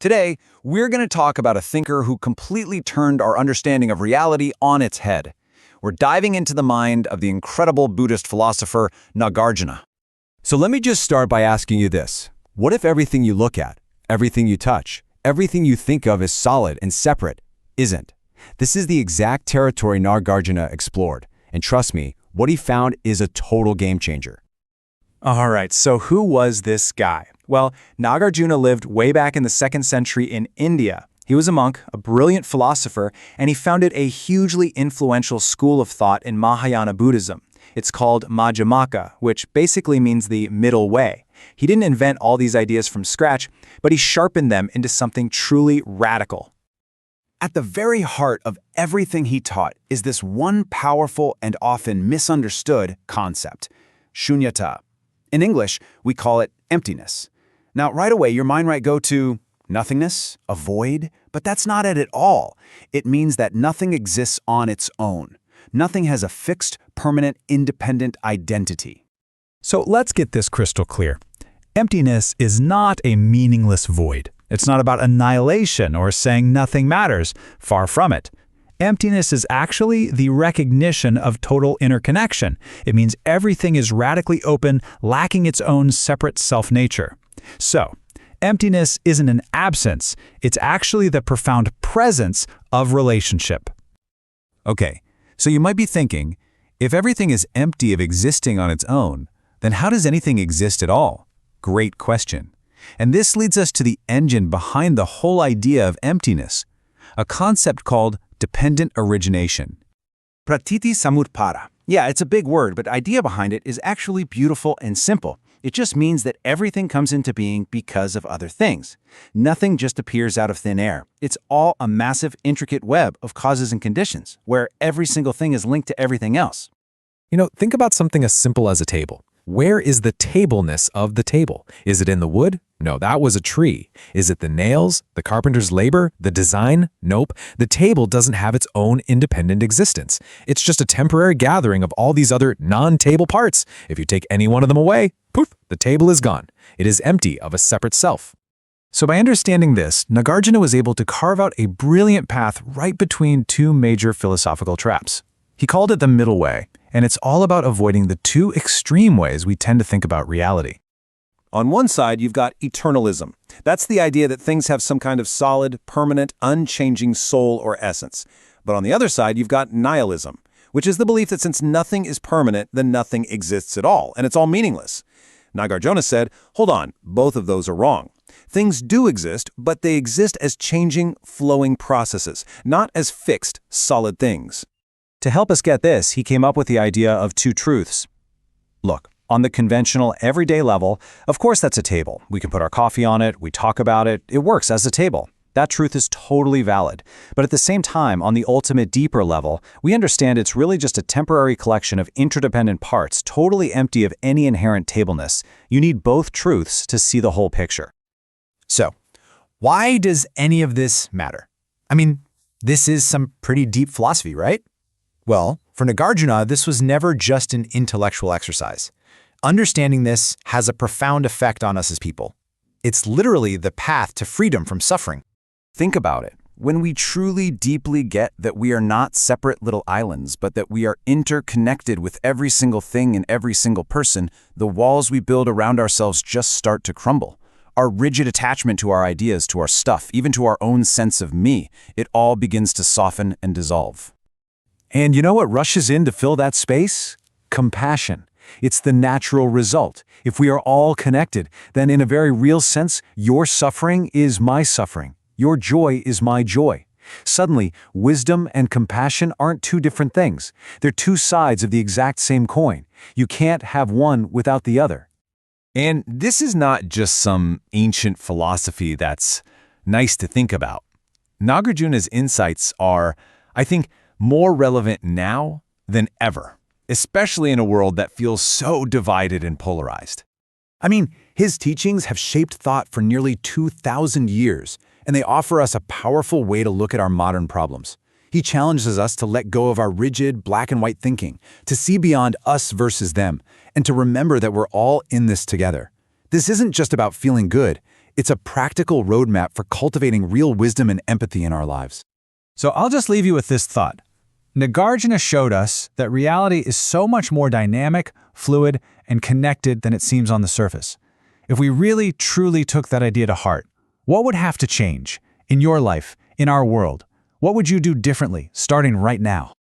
Today, we're going to talk about a thinker who completely turned our understanding of reality on its head. We're diving into the mind of the incredible Buddhist philosopher Nagarjuna. So let me just start by asking you this. What if everything you look at, everything you touch, everything you think of as solid and separate isn't? This is the exact territory Nagarjuna explored. And trust me, what he found is a total game changer. All right, so who was this guy? Well, Nagarjuna lived way back in the 2nd century in India. He was a monk, a brilliant philosopher, and he founded a hugely influential school of thought in Mahayana Buddhism. It's called Madhyamaka, which basically means the middle way. He didn't invent all these ideas from scratch, but he sharpened them into something truly radical. At the very heart of everything he taught is this one powerful and often misunderstood concept, śūnyatā. In English, we call it emptiness. Now, right away, your mind might go to nothingness, a void, but that's not it at all. It means that nothing exists on its own. Nothing has a fixed, permanent, independent identity. So let's get this crystal clear. Emptiness is not a meaningless void. It's not about annihilation or saying nothing matters. Far from it. Emptiness is actually the recognition of total interconnection. It means everything is radically open, lacking its own separate self-nature. So, emptiness isn't an absence. It's actually the profound presence of relationship. Okay, so you might be thinking, if everything is empty of existing on its own, then how does anything exist at all? Great question. And this leads us to the engine behind the whole idea of emptiness, a concept called dependent origination. Pratiti samutpara. Yeah, it's a big word, but the idea behind it is actually beautiful and simple. It just means that everything comes into being because of other things. Nothing just appears out of thin air. It's all a massive, intricate web of causes and conditions, where every single thing is linked to everything else. Think about something as simple as a table. Where is the tableness of the table? Is it in the wood? No, that was a tree. Is it the nails, the carpenter's labor, the design? Nope. The table doesn't have its own independent existence. It's just a temporary gathering of all these other non-table parts. If you take any one of them away, poof, the table is gone. It is empty of a separate self. So by understanding this, Nagarjuna was able to carve out a brilliant path right between two major philosophical traps. He called it the middle way, and it's all about avoiding the two extreme ways we tend to think about reality. On one side, you've got eternalism. That's the idea that things have some kind of solid, permanent, unchanging soul or essence. But on the other side, you've got nihilism, which is the belief that since nothing is permanent, then nothing exists at all, and it's all meaningless. Nagarjuna said, hold on, both of those are wrong. Things do exist, but they exist as changing, flowing processes, not as fixed, solid things. To help us get this, he came up with the idea of two truths. Look, on the conventional, everyday level, of course that's a table. We can put our coffee on it, we talk about it, it works as a table. That truth is totally valid. But at the same time, on the ultimate deeper level, we understand it's really just a temporary collection of interdependent parts, totally empty of any inherent tableness. You need both truths to see the whole picture. So, why does any of this matter? I mean, this is some pretty deep philosophy, right? Well, for Nagarjuna, this was never just an intellectual exercise. Understanding this has a profound effect on us as people. It's literally the path to freedom from suffering. Think about it. When we truly deeply get that we are not separate little islands, but that we are interconnected with every single thing and every single person, the walls we build around ourselves just start to crumble. Our rigid attachment to our ideas, to our stuff, even to our own sense of me, it all begins to soften and dissolve. And you know what rushes in to fill that space? Compassion. It's the natural result. If we are all connected, then in a very real sense, your suffering is my suffering. Your joy is my joy. Suddenly, wisdom and compassion aren't two different things. They're two sides of the exact same coin. You can't have one without the other. And this is not just some ancient philosophy that's nice to think about. Nagarjuna's insights are, I think, more relevant now than ever, especially in a world that feels so divided and polarized. I mean, his teachings have shaped thought for nearly 2,000 years, and they offer us a powerful way to look at our modern problems. He challenges us to let go of our rigid, black and white thinking, to see beyond us versus them, and to remember that we're all in this together. This isn't just about feeling good. It's a practical roadmap for cultivating real wisdom and empathy in our lives. So I'll just leave you with this thought. Nagarjuna showed us that reality is so much more dynamic, fluid, and connected than it seems on the surface. If we really, truly took that idea to heart, what would have to change in your life, in our world? What would you do differently, starting right now?